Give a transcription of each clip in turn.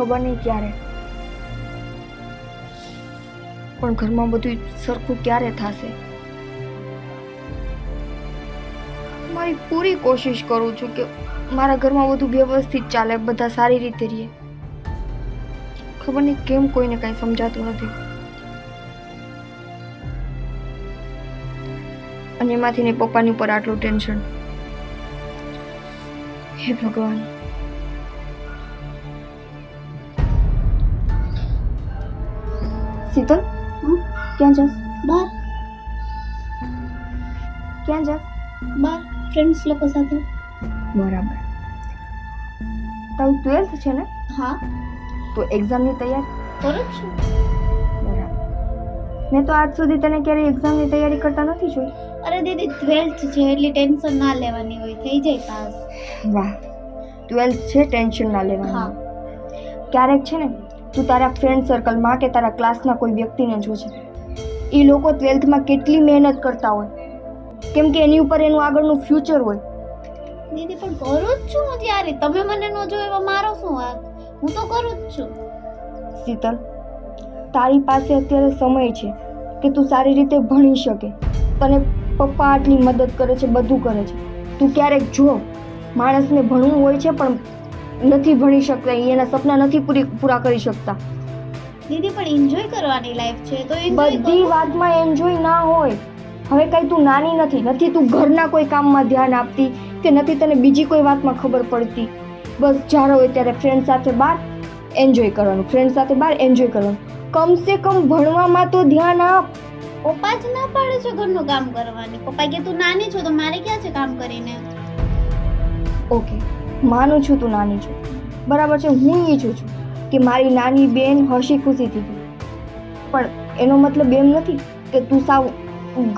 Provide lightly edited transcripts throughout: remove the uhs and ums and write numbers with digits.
ખબર નહીં ક્યારે, પણ ઘરમાં બધું સરખું ક્યારે થશે? મારી પૂરી કોશિશ કરું છું કે મારા ઘરમાં બધું વ્યવસ્થિત ચાલે, બધા સારી રીતે રહે. ખબર નહીં કેમ કોઈને કંઈ સમજાતું નથી. અને એમાંથી ને પપ્પાની ઉપર આટલું ટેન્શન. હે ભગવાન. શીતલ, ક્યાં જાસ? બહાર. ક્યાં જાસ? બહાર ફ્રેન્ડ્સ લોકો સાથે. બરાબર. તારું 12th છે ને? હા, તો એક્ઝામની તૈયારી કરું જ છું. બરાબર. મેં તો આજ સુધી તને ક્યારેય એક્ઝામની તૈયારી કરતા નથી જોઈ. અરે દીદી 12th છે એટલી ટેન્શન ના લેવાની હોય, થઈ જાય પાસ. વાહ, 12th છે, ટેન્શન ના હા. લેવાનું. ક્યારેક છે ને તું તારા ફ્રેન્ડ સર્કલમાં કે તારા ક્લાસના કોઈ વ્યક્તિને જોજે. એ લોકો 12thમાં કેટલી મહેનત કરતા હોય, કેમ કે એની ઉપર એનું આગળનું ફ્યુચર હોય. દીદી પણ કરું જ છું હું ત્યારે. તમે મને ન જો એવા મારો શું વાંક? હું તો કરું જ છું. શીતલ, તારી પાસે અત્યારે સમય છે કે તું સારી રીતે ભણી શકે. તને પપ્પા આટલી મદદ કરે છે, બધું કરે છે. તું ક્યારેક જો, માણસને ભણવું હોય છે પણ નથી ભણી શકતા, એના સપના નથી પૂરા કરી શકતા. દીદી પણ એન્જોય કરવાની લાઈફ છે તો enjoy બધી કરો. વાતમાં એન્જોય ના હોય. હવે કઈ તું નાની નથી તું ઘરના કોઈ કામમાં ધ્યાન આપતી કે નથી તને બીજી કોઈ વાતમાં ખબર પડતી. બસ જ્યારે હોય ત્યારે ફ્રેન્ડ સાથે બહાર એન્જોય કરવાનું, ફ્રેન્ડ સાથે બહાર એન્જોય કરવાનું. કમસે કમ ભણવામાં તો ધ્યાન આપ. પપ્પા જ ના પાડે છે ઘરનું કામ કરવાની. પપ્પા કે તું નાની છો તો મારે ક્યાં છે કામ કરીને. ઓકે, માનું છું તું નાની છો, બરાબર છે. હું ઈચ્છું છું કે મારી નાની બેન હસી ખુશીથી રહે, પણ એનો મતલબ એમ નથી કે તું સાવ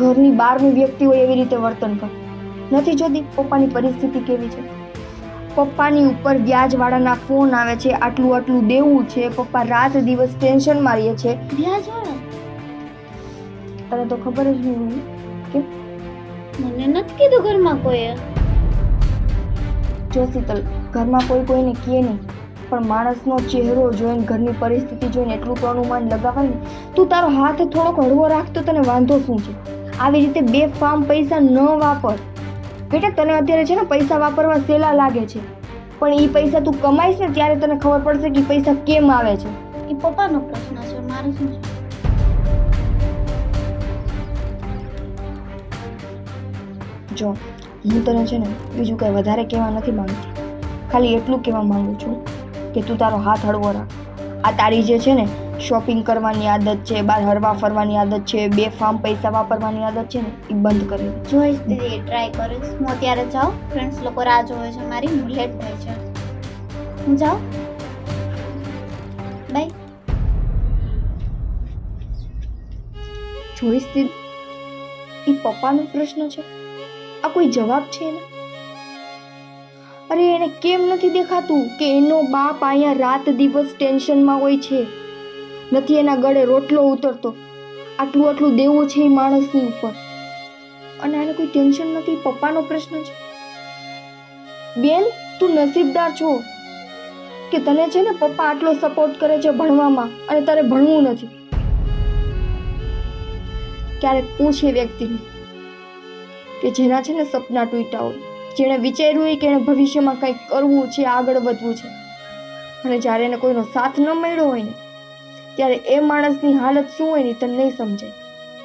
ઘરની બહારની વ્યક્તિ હોય એવી રીતે વર્તન કર. નથી જોતી પપ્પાની પરિસ્થિતિ કેવી છે? પપ્પાની ઉપર વ્યાજવાળાના ફોન આવે છે, આટલું દેવું છે, પપ્પા રાત દિવસ ટેન્શનમાં રહે છે. વ્યાજવાળા? તને તો ખબર જ નહીં હોય કે મને નથી કીધું ઘરમાં કોઈએ. જો શીતલ, ઘરમાં કોઈને કહે નહીં, પણ માણસનો ચહેરો જોઈને, ઘરની પરિસ્થિતિ જોઈને એટલું તો અનુમાન લગાવાય ને. તું તારો હાથ થોડોક હળવો રાખ તો તને વાંધો શું છે? આવી રીતે બેફામ પૈસા ન વાપર. બેટા, તને અત્યારે છે ને પૈસા વાપરવા સહેલા લાગે છે, પણ એ પૈસા તું કમાઈશ ને ત્યારે તને ખબર પડશે કે પૈસા કેમ આવે છે. એ પપ્પાનો પ્રશ્ન છે, મારે શું છે? જો, હું તને છે ને બીજું કંઈ વધારે કહેવા નથી માંગતી, ખાલી એટલું કહેવા માંગુ છું કે તું તારો હાથ હળવો રાખ. આ તારી જે છે ને શોપિંગ કરવાની આદત છે, બહાર હરવા ફરવાની આદત છે, બેફામ પૈસા વાપરવાની આદત છે ને, એ બંધ કરી દે. જોઈશ દીદી, ટ્રાય કરીશ. હું અત્યારે જાઉં, ફ્રેન્ડ્સ લોકો રાહ જોવે છે મારી, હું લેટ થાય છે. હું જાઉં, બાય. જોઈશ તે એ પપ્પાનો પ્રશ્ન છે, આ કોઈ જવાબ છે એને? અરે એને કેમ નથી દેખાતું કે એનો બાપ અહીંયા રાત દિવસ ટેન્શનમાં હોય છે, નથી એના ગળે રોટલો ઉતરતો, આટલું દેવું છે એ માણસની ઉપર, અને આને કોઈ ટેન્શન નથી. પપ્પાનો પ્રશ્ન છે. બેન, તું નસીબદાર છો કે તને છે ને પપ્પા આટલો સપોર્ટ કરે છે ભણવામાં, અને તારે ભણવું નથી. ક્યારેક પૂછે વ્યક્તિને કે જેના છે ને સપના તૂટ્યા હોય, જેણે વિચાર્યું હોય કે એને ભવિષ્યમાં કંઈક કરવું છે, આગળ વધવું છે, અને જ્યારે એને કોઈનો સાથ ન મળ્યો હોય ને ત્યારે એ માણસની હાલત શું હોય ને તને નહીં સમજાય.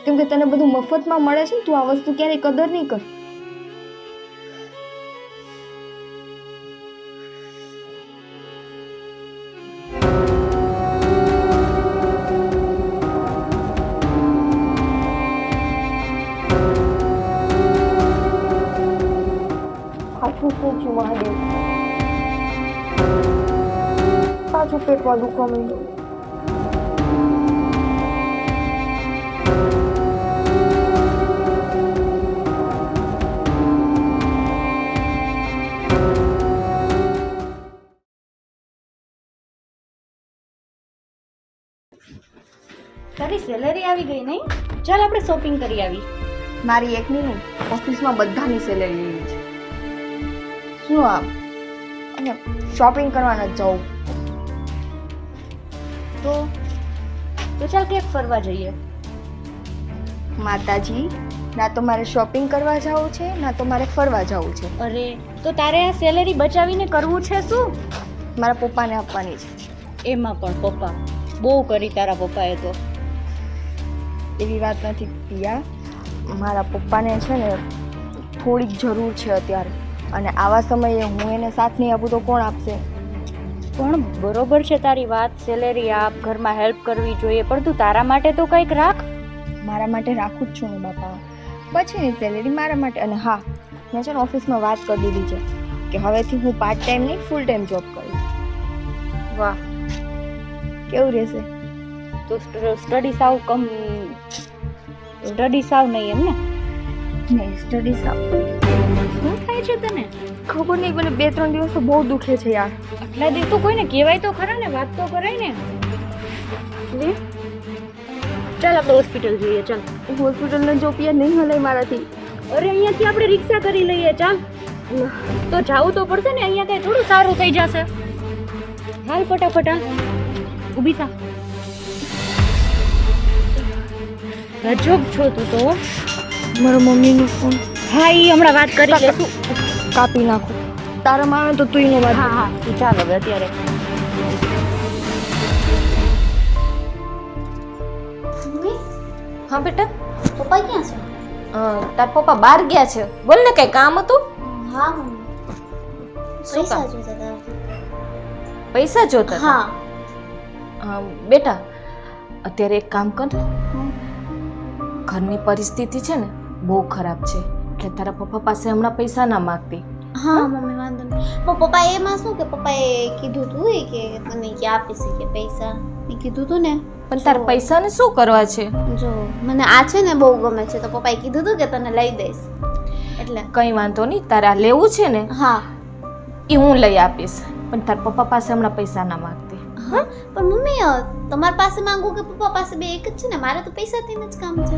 કેમ કે તને બધું મફતમાં મળે છે ને, તું આ વસ્તુ ક્યારેય કદર નહીં કર. પાછું શું થયું મહાદેવ? પાછું પેટમાં દુખવા માંડ્યું. તારી સેલરી આવી ગઈ નહીં? ચાલ આપણે શોપિંગ કરી આવી. મારી એકની નહીં, ઓફિસમાં બધાની સેલેરી એવી છે. શું આમ અને શોપિંગ કરવા ન જવું? તો ચાલ ક્યાંક ફરવા જઈએ. માતાજી, ના તો મારે શોપિંગ કરવા જવું છે, ના તો મારે ફરવા જવું છે. અરે તો તારે આ સેલેરી બચાવીને કરવું છે શું? મારા પપ્પાને આપવાની છે. એમાં પણ પપ્પા બહુ કરી તારા પપ્પાએ તો. એવી વાત નથી પિયા, મારા પપ્પાને છે ને થોડીક જરૂર છે અત્યારે, અને આવા સમયે હું એને સાથ નહીં આપું તો કોણ આપશે? પણ બરોબર છે તારી વાત, સેલેરી આપ, ઘરમાં હેલ્પ કરવી જોઈએ, પણ તું તારા માટે તો કંઈક રાખ. મારા માટે રાખું જ છું ને બાપા, પછીની સેલેરી મારા માટે. અને હા, મેં છે ને ઓફિસમાં વાત કરી દીધી છે કે હવેથી હું પાર્ટ ટાઈમ નહીં ફૂલ ટાઈમ જોબ કરીશ. વાહ, કેવું રહેશે? તો સ્ટડી સાવ નહીં એમ ને? નહીં, સ્ટડી સાવ. શું થાય છે તને? ખબર નહીં, મને 2-3 દિવસ તો બહુ દુખે છે યાર. આટલા દિવસ તો કોઈને કહેવાય તો ખરા ને, વાત તો કરાય ને. લે ચાલ આપણે હોસ્પિટલ જઈએ. ચાલ હોસ્પિટલને જો પિયા નહીં હલાય મારાથી. અરે અહીંયાથી આપણે રિક્ષા કરી લઈએ. ચાલ તો જાવું તો પડશે ને, અહીંયા કઈ થોડું સારું થઈ જશે. હાલ ફટાફટ હાલ, ઊભી થા. ગજબ છો તું તો. મારા મમ્મીનો ફોન. હા, ઈ હમણાં વાત કરી લેશું. કાપી નાખું. તારા માં તો તું એને વાત. હા હા, તું ચાલ હવે અત્યારે. મમ્મી, હા બેટા, પપ્પા ક્યાં છે? તાર પપ્પા બહાર ગયા છે. બોલ ને, કઈ કામ હતું? હા મમ્મી, શું પૈસા કામ? જોઈતા હતા. પૈસા જોતા હતા? હા. બેટા, અત્યારે એક કામ કર. ઘરની પરિસ્થિતિ છે ને બહુ ખરાબ છે, એટલે તારા પપ્પા પાસે હમણાં પૈસા ના માંગતી. હા મમ્મી, વાંધો નહીં. પણ પપ્પા એમાં શું કે પપ્પાએ કીધું તું કે તને કે આપીશ કે પૈસા, મેં કીધું તું ને. પણ તારા પૈસાને શું કરવા છે? જો મને આ છે ને બહુ ગમે છે, તો પપ્પાએ કીધું તું કે તને લઈ દઈશ એટલે. કઈ વાંધો નહીં, તારે આ લેવું છે ને હા એ હું લઈ આપીશ, પણ તારા પપ્પા પાસે હમણાં પૈસા ના માંગતી. હા, પણ મમ્મી તમારી પાસે માંગુ કે પપ્પા પાસે બે એક જ છે ને, મારે તો પૈસાથી જ કામ છે.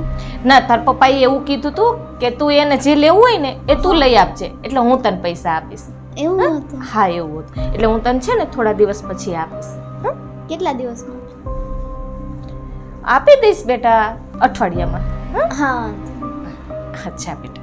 ના, તારા પપ્પાએ એવું કીધું તું કે તું એને જે લેવું હોય ને એ તું લઈ આપજે, એટલે હું તને પૈસા આપીશ. એવું હતું? હા એવું હતું, એટલે હું તને છે ને થોડા દિવસ પછી આપીશ. કેટલા દિવસમાં? આપી દઈશ બેટા, અઠવાડિયામાં. હા. અચ્છા બેટા.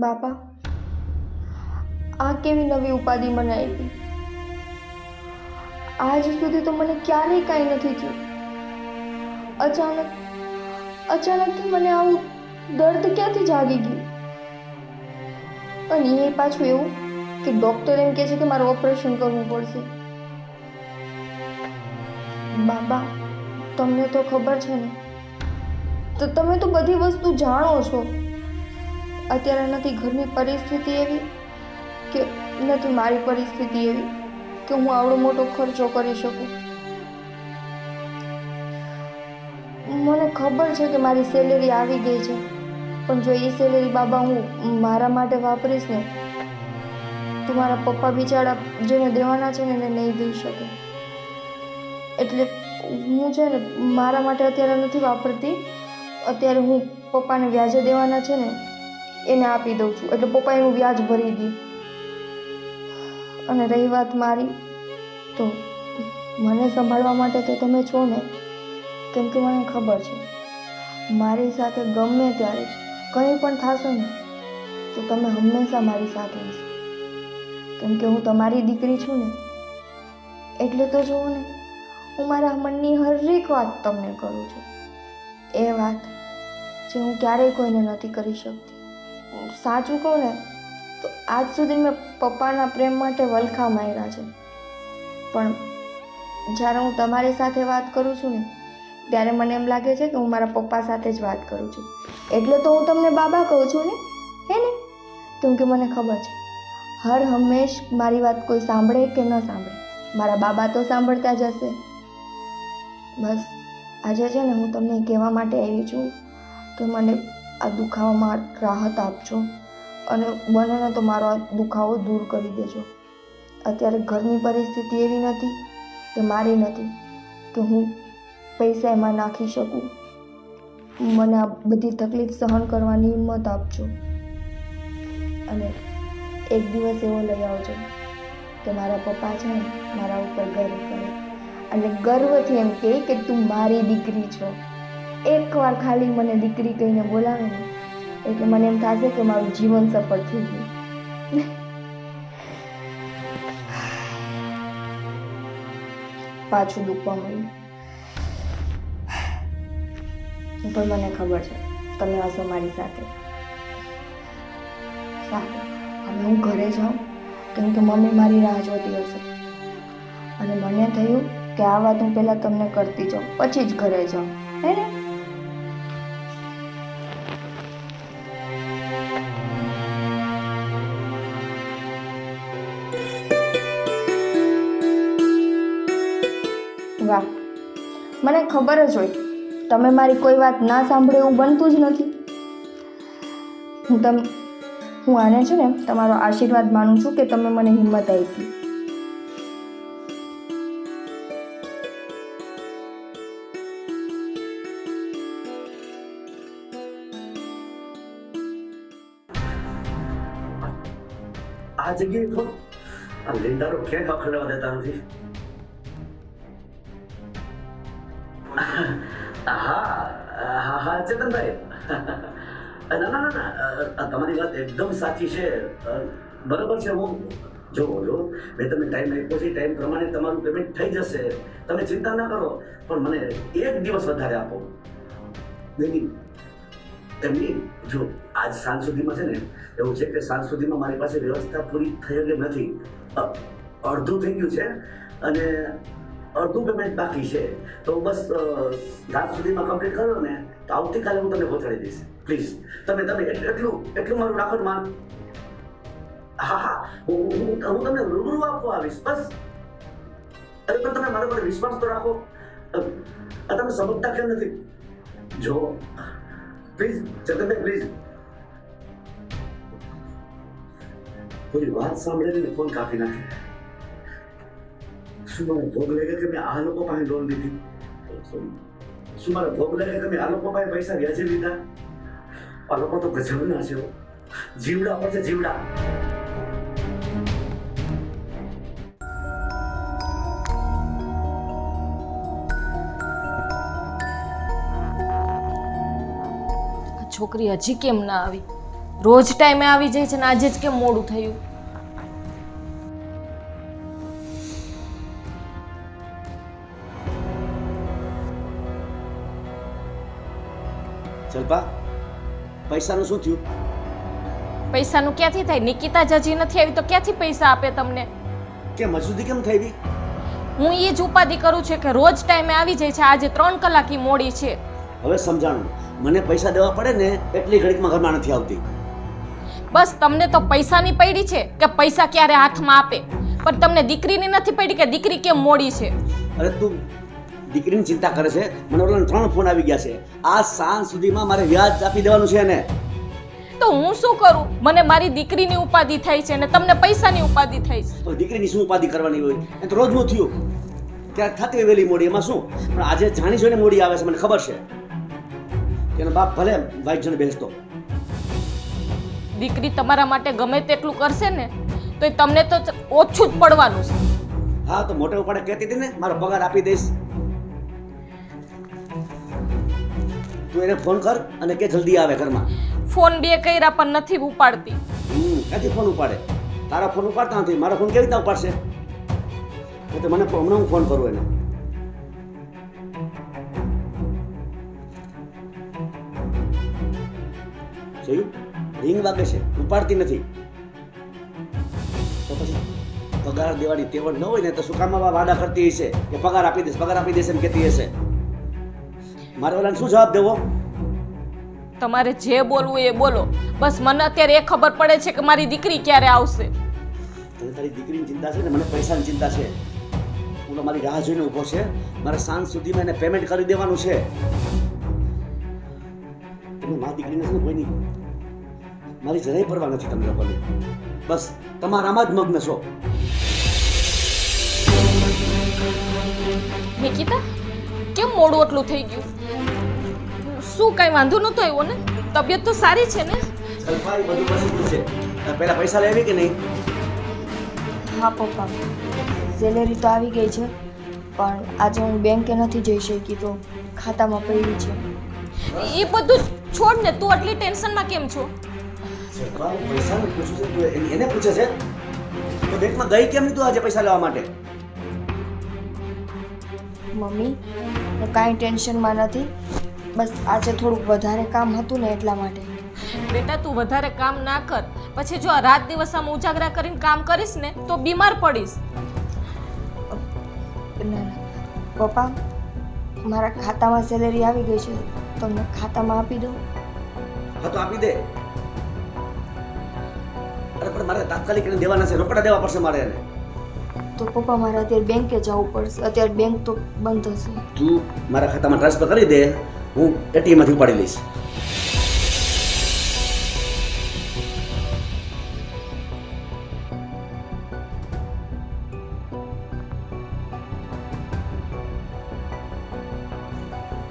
બાપા, આ કેવી નવી ઉપાધિ મને આપી? આજ સુધી તો મને ક્યારેય કાંઈ નથી થયું. અચાનકથી મને આવું દર્દ ક્યાંથી જાગી ગયું? અને એ પાછું એવું કે ડૉક્ટર એમ કહે છે કે મારે ઓપરેશન કરવું પડશે. બાબા, તમને તો ખબર છે ને, તો તમે તો બધી વસ્તુ જાણો છો. અત્યારે નથી ઘરની પરિસ્થિતિ એવી કે નથી મારી પરિસ્થિતિ એવી કે હું આવડો મોટો ખર્ચો કરી શકું. મને ખબર છે કે મારી સેલેરી આવી ગઈ છે, પણ જો એ સેલેરી બાબા હું મારા માટે વાપરીશ ને તો મારા પપ્પા બિચારા જેને દેવાના છે ને એને નહીં દઈ શકે. એટલે હું છે ને મારા માટે અત્યારે નથી વાપરતી. અત્યારે હું પપ્પાને વ્યાજે દેવાના છે ને એને આપી દઉં છું, એટલે પપ્પા એનું વ્યાજ ભરી દે. અને રહી વાત મારી, તો મને સંભાળવા માટે તો તમે છો ને, કેમ કે મને ખબર છે મારી સાથે ગમે ત્યારે કંઈ પણ થશે ને તો તમે હંમેશા મારી સાથે હશો, કેમ કે હું તમારી દીકરી છું ને. એટલે તો જુઓ ને, હું મારા મનની હરેક વાત તમને કરું છું, એ વાત જે હું ક્યારેય કોઈને નથી કરી શકતી. સાચું કહું ને તો આજ સુધી મેં પપ્પાના પ્રેમ માટે વલખા માર્યા છે, પણ જ્યારે હું તમારી સાથે વાત કરું છું ને ત્યારે મને એમ લાગે છે કે હું મારા પપ્પા સાથે જ વાત કરું છું. એટલે તો હું તમને બાબા કહું છું ને, હે ને? કેમ કે મને ખબર છે હર હંમેશ મારી વાત કોઈ સાંભળે કે ન સાંભળે, મારા બાબા તો સાંભળતા જ હશે. બસ આજે છે ને હું તમને કહેવા માટે આવી છું કે મને આ દુખાવામાં રાહત આપજો અને બને ને તો મારો આ દુખાવો દૂર કરી દેજો. અત્યારે ઘરની પરિસ્થિતિ એવી નથી કે મારી નથી કે હું પૈસા એમાં નાખી શકું. મને આ બધી તકલીફ સહન કરવાની હિંમત આપજો અને એક દિવસ એવો લઈ આવજો કે મારા પપ્પા છે ને મારા ઉપર ગર્વ કરે અને ગર્વથી એમ કહે કે તું મારી દીકરી છો. એકવાર ખાલી મને દીકરી કહીને બોલાવે ને એટલે મને એમ થશે કે મારું જીવન સફળ થઈ ગયું. પાછું દુખવા મળ્યું પણ મને ખબર છે તમે હશો મારી સાથે. સારું, હવે હું ઘરે જાઉં કેમ કે મમ્મી મારી રાહ જોતી હશે અને મને થયું કે આ વાત હું પહેલાં તમને કરતી જાઉં પછી જ ઘરે જાઉં, હે ને? વાહ, મને ખબર જ હોય તમે મારી કોઈ વાત ના સાંભળે એવું બનતું જ નથી. હું આને છે ને તમારો આશીર્વાદ માનું છું કે તમે મને હિંમત આપી. આ જગ્યાએ તો આ લીંડારો ક્યાંય ખખડવા દેતા નથી. હા ચેતનભાઈ, ના ના ના, તમારી વાત એકદમ સાચી છે. બરાબર છે. હું જો મેં તમને ટાઈમ આપ્યો છે, ટાઈમ પ્રમાણે તમારું પેમેન્ટ થઈ જશે, તમે ચિંતા ના કરો. પણ મને એક દિવસ વધારે આપો. એમની જો આજ સાંજ સુધીમાં છે ને એવું છે કે સાંજ સુધીમાં મારી પાસે વ્યવસ્થા પૂરી થઈ નથી. અડધું થઈ ગયું છે અને અડધું પેમેન્ટ બાકી છે. તો બસ રાત સુધીમાં કમ્પ્લીટ કરો ને તો આવતીકાલે હું તમને પહોંચાડી દઈશ. પ્લીઝ તમે એટલું મારું રાખો માન. હા, હું તમને રૂબરૂ આપવા આવીશ બસ. અરે પણ તમે મારા પર વિશ્વાસ તો રાખો. તમે સમજતા કેમ નથી? જો પ્લીઝ ચેતનભાઈ, પ્લીઝ. થોડી વાત સાંભળીને ફોન કાપી નાખે. શું મારે ભોગ લાગે કે મેં આ લોકો પાસે લોન લીધી? શું મારે ભોગ લાગે કે મેં આ લોકો પાસે પૈસા વ્યાજે લીધા? આ લોકો તો ગજબના છે. જીવડા પર છે, જીવડા. છોકરી હજી કેમ ના આવી? રોજ ટાઈમે આવી જાય છે ને આજે જ કેમ મોડું થયું? ચલપા, પૈસાનું શું થયું? પૈસાનું ક્યાંથી થાય? નિકિતા જ હજી નથી આવી તો ક્યાંથી પૈસા આપે તમને? કેમ હજુ સુધી કેમ થઈ? હું એ જ ઉપાધિ કરું છું કે રોજ ટાઈમે આવી જાય છે, આજે 3 કલાક મોડી છે. હવે સમજાણું, મને પૈસા દેવા પડે ને એટલી ઘડીકમાં ઘરમાં નથી આવતી. બસ તમને તો પૈસાની પડી છે કે પૈસા ક્યારે હાથમાં આપે, પણ તમને દીકરીની નથી પડી કે દીકરી કેમ મોડી છે. અરે તું દીકરીની ચિંતા કરે છે. મને ઓલા 3 ફોન આવી ગયા છે. આ સાંજ સુધીમાં મારે વ્યાજ આપી દેવાનું છે ને. તો હું શું કરું? મને મારી દીકરીની ઉપાધિ થાય છે ને તમને પૈસાની ઉપાધિ થાય છે. તો દીકરીની શું ઉપાધિ કરવાની હોય? એ તો રોજનું થયું. ત્યારે થતી વેલી મોડી, એમાં શું? પણ આજે જાણી જોઈને મોડી આવે છે, મને ખબર છે. એનો બાપ ભલે વાઈટ જણ બેસતો. દીકરી તમારા માટે ગમે તેટલું કરશે ને તો એ તમને તો ઓછું જ પડવાનું છે. હા, તો મોટે ઉપાડે કહેતી હતી ને મારો પગાર આપી દઈશ. તું એને ફોન કર અને કે જલ્દી આવે ઘરમાં. ફોન 2 કર્યા પણ નથી ઉપાડતી. ક્યાંથી ફોન ઉપાડે? તારા ફોન ઉપાડતા નથી, મારો ફોન કેવી રીતે ઉપાડશે? તો મને હમણાં હું ફોન કરું એને. જોયું? રિંગ વાગે છે, ઉપાડતી નથી. તો પછી પગાર દેવાની તેવડ ન હોય ને તો શું કામ વાડા કરતી હશે કે પગાર આપી દઈશ એમ કહેતી હશે? મારે ઓલાને શું જવાબ દેવો? તમારે જે બોલવું એ બોલો, બસ મને અત્યારે એ ખબર પડે છે કે મારી દીકરી ક્યારે આવશે. તને તારી દીકરીની ચિંતા છે ને મને પૈસાની ચિંતા છે. હું તો મારી રાહ જોઈને ઊભો છે. મારે સાંજ સુધીમાં એને પેમેન્ટ કરી દેવાનું છે. તમે મારી દીકરીને છે ને કોઈની મારી જરાય પરવા નથી તમને લોકોને. બસ તમારામાં જ મગ્ન છો. નિકિતા, કેમ મોડું એટલું થઈ ગયું? શું કઈ વાંધો નતો આવ્યો ને? તબિયત તો સારી છે ને? સલ્ફાઈ બધું પસંદ છે. પહેલા પૈસા લેવી કે નહીં? હા પપ્પા, સેલેરી તો આવી ગઈ છે, પણ આજે હું બેંકે નથી જઈ શકી તો ખાતામાં પડી છે. એ બધું છોડ ને, તું આટલી ટેન્શનમાં કેમ છો? સલ્ફાઈ પૈસાનું પૂછું છે તું એને પૂછે છે? તો બેંકમાં ગઈ કેમ નહીં તું આજે પૈસા લેવા માટે? મમ્મી, હું કાંઈ ટેન્શનમાં નથી, બસ આજે થોડુંક વધારે કામ હતું ને એટલા માટે. બેટા, તું વધારે કામ ના કર. પછી જો આ રાત દિવસ આમ ઉજાગરા કરીને કામ કરીશ ને તો બીમાર પડીશ. ના ના પપ્પા, મારા ખાતામાં સેલેરી આવી ગઈ છે, તમને ખાતામાં આપી દઉં? હા તો આપી દે. અરે પણ મારે તાત્કાલિક એને દેવાના છે, રોકડા દેવા પડશે મારે એને. તો પપ્પા મારે અત્યારે બેંકે જવું પડશે, અત્યારે બેંક તો બંધ હશે. તું મારા ખાતામાં ટ્રાન્સફર કરી દે, હું એટીએમ માંથી ઉપાડી લઈશ.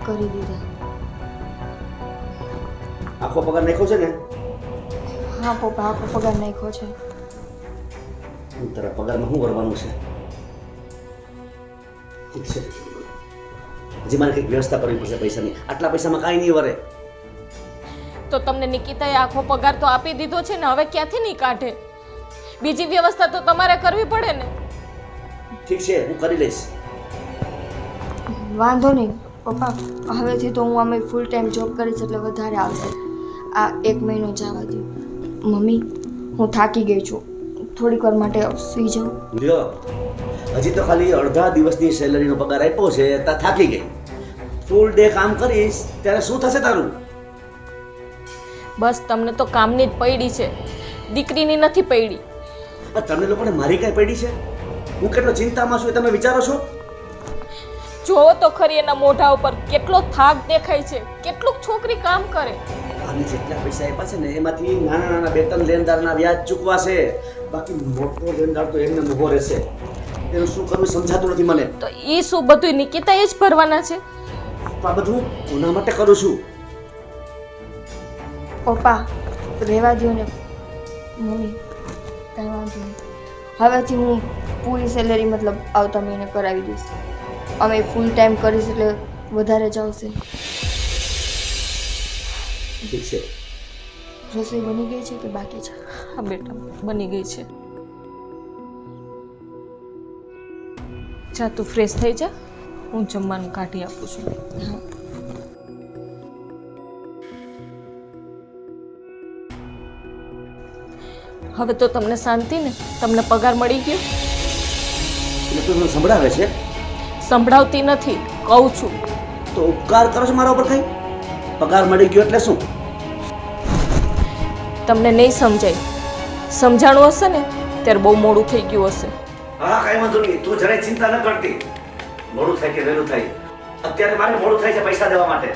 કરી દીધા. આખો પગાર નાખ્યો છે ને? હા પપ્પા, આખો પગાર નાખ્યો છે. તારા પગારમાં શું કરવાનું છે? ઠીક છે, હજી મારે કંઈક વ્યવસ્થા કરવી પડશે પૈસાની. આટલા પૈસામાં કાંઈ નહીં વરે. તો તમને નિકિતાએ આખો પગાર તો આપી દીધો છે ને, હવે ક્યાંથી નહીં કાઢે? બીજી વ્યવસ્થા તો તમારે કરવી પડે ને. ઠીક છે, હું કરી લઈશ. વાંધો નહીં પપ્પા, હવેથી તો હું અમે ફૂલ ટાઈમ જોબ કરીશ એટલે વધારે આવશે. આ 1 મહિનો જવા દો. મમ્મી, હું થાકી ગઈ છું, થોડીક વાર માટે સૂઈ જાઉં. લ્યો, હજી તો ખાલી અડધા દિવસની સેલરીનો પગાર આપ્યો છે, ત્યાં થાકી ગઈ. ફૂલ ડે કામ કરીશ ત્યારે શું થશે તારું? બસ તમને તો કામની જ પડી છે, દીકરીની નથી પડી. પણ તમને લોકોને મારી કાંઈ પડી છે? હું કેટલો ચિંતામાં છું એ તમે વિચારો છો? જોવો તો ખરી એના મોઢા ઉપર કેટલો થાક દેખાય છે, કેટલુંક છોકરી કામ કરે. આને જેટલા પૈસા આપ્યા છે ને એમાંથી નાના નાના 2-3 લેણદારના વ્યાજ ચૂકવાશે, બાકી મોટો લેણદાર તો એમને ઊભો રહેશે. એનું શું કરવું સમજાતું નથી મને. તો એ શું બધું નિકિતા એ જ ભરવાના છે? આ બધું કોના માટે કરું છું? પપ્પા રહેવા દો ને. મમ્મી કાંઈ વાંધો નહીં, હવેથી હું પૂરી સેલેરી મતલબ આવતા મહિને કરાવી દઈશ. અમે ફૂલ ટાઈમ કરીશ એટલે વધારે જ આવશે. ઠીક છે. રસોઈ બની ગઈ છે કે બાકી છે? હા બેટા, બની ગઈ છે. જા તું ફ્રેશ થઈ જા, હું જમવાનું કાઢી આપું છું. હા. હવે તો તમને શાંતિ ને? તમને પગાર મળી ગયો? એટલે તું મને સંભળાવે છે? સંભળાવતી નથી, કહું છું. તો ઉપકાર કરો છો મારા ઉપર કઈ? પગાર મળી ગયો એટલે શું? તમને નહીં સમજાય. સમજાણું હશે ને ત્યારે બહુ મોડું થઈ ગયું હશે. હા કાંઈ વાંધો નહીં, તું જરાય ચિંતા ન કરતી. મોડું થાય કે વહેલું થાય, અત્યારે મારે મોડું થાય છે પૈસા દેવા માટે.